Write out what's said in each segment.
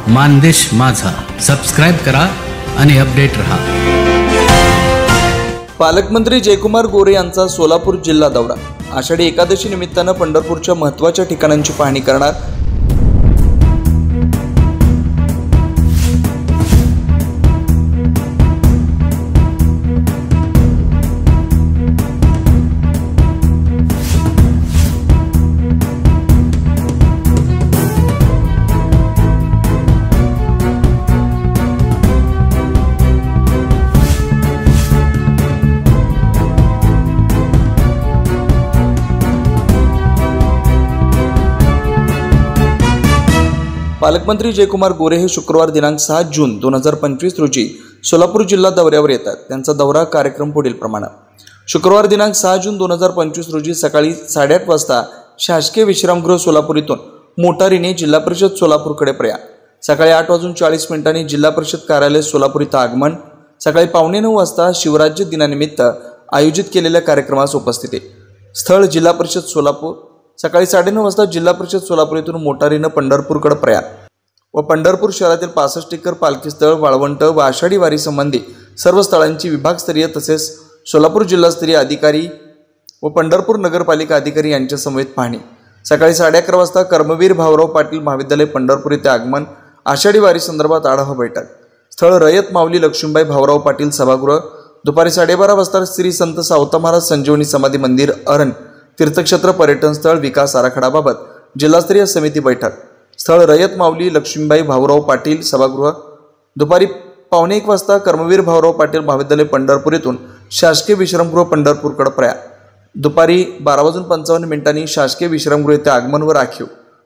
मानदेश माझा सबस्क्राइब करा आणि अपडेट रहा। पालकमंत्री जयकुमार गोरे यांचा सोलापूर जिल्हा दौरा। आषाढी एकादशी निमित्तानं पंढरपूरच्या महत्त्वाच्या ठिकाणांची पाहणी करणार। पालकमंत्री जयकुमार गोरे हे शुक्रवार दिनांक 6 जून 2025 रोजी सोलापूर जिल्हा दौऱ्यावर येतात। त्यांचा दौरा कार्यक्रम पुढील प्रमाणे। शुक्रवार दिनांक 6 जून 2025 रोजी सकाळी 8:30 वाजता शासकीय विश्रामगृह सोलापूर इथून मोटारीने जिल्हा परिषद सोलापूरकडे प्रयाण। सकाळी 8:40 जिल्हा परिषद कार्यालय सोलापूर इथं आगमन। सकाळी 8:45 वाजता शिवराज्य दिनानिमित्त आयोजित केलेल्या कार्यक्रमास उपस्थिती। स्थळ जिल्हा परिषद सोलापूर। सकाळी 9:30 वाजता जिल्हा परिषद सोलापूर इथून मोटारीनं पंढरपूरकडे प्रयाण व पंढरपूर शहरातील 65 एकर पालखी स्थळ, वाळवंट व आषाढी वारी संबंधी सर्व स्थळांची विभागस्तरीय तसेच सोलापूर जिल्हास्तरीय अधिकारी व पंढरपूर नगरपालिका अधिकारी यांच्या समवेत पाहणी। सकाळी 11:30 वाजता कर्मवीर भाऊराव पाटील महाविद्यालय पंढरपूर येथे आगमन। आषाढी वारी संदर्भात आढावा बैठक। स्थळ रयत माऊली लक्ष्मीबाई भाऊराव पाटील सभागृह। दुपारी 12:30 वाजता श्री संत सावता महाराज संजीवनी समाधी मंदिर अरण तीर्थक्षेत्र पर्यटन स्थळ विकास आराखड्याबाबत जिल्हास्तरीय समिती बैठक। स्थळ रयत माऊली लक्ष्मीबाई भाऊराव पाटील सभागृह। दुपारी 12:15 वाजता कर्मवीर भाऊराव पाटील महाविद्यालय पंढरपूर येथून शासकीय विश्रामगृह पंढरपूरकडे प्रयाण। दुपारी 12:55 शासकीय विश्रामगृह येथे आगमन व राखीव।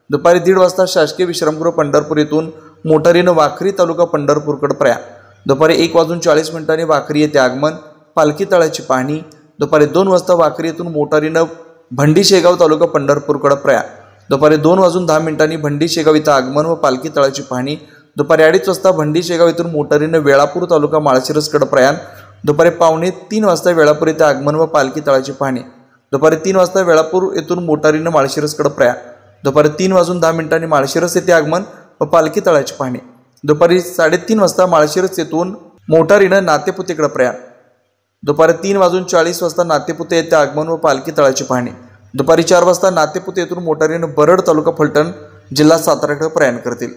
दुपारी 1:30 वाजता शासकीय विश्रामगृह पंढरपूर येथून मोटारीनं वाखरी तालुका पंढरपूरकडे प्रयाण। दुपारी 1:40 वाखरी येथे आगमन, पालखी तळाची पाहणी। दुपारी 2 वाजता वाखरी येथून मोटारीनं भंडी शेगाव तालुका पंढरपूरकडे प्रयाण। दुपारी 2:10 भंडी शेगाव इथं आगमन व पालखी तळाची पाहणी। दुपारी 2:30 वाजता भंडी शेगाव इथून मोटारीनं वेळापूर तालुका माळशिरसकडे प्रयाण। दुपारी 2:45 वाजता वेळापूर येथे आगमन व पालखी तळाची पाहणी। दुपारी 3 वाजता वेळापूर येथून मोटारीनं माळशिरसकडे प्रयाण। दुपारी 3:10 माळशिरस येथे आगमन व पालखी तळाची पाहणी। दुपारी 3:30 वाजता माळशिरस येथून मोटारीनं नातेपुतेकडे प्रयाण। दुपारी 3:40 वाजता नातेपुते येथे आगमन व पालखी तळाची पाहणी। दुपारी 4 वाजता नातेपुते येथून मोटारीनं बरड तालुका फलटण जिल्हा साताराकडे प्रयाण करतील।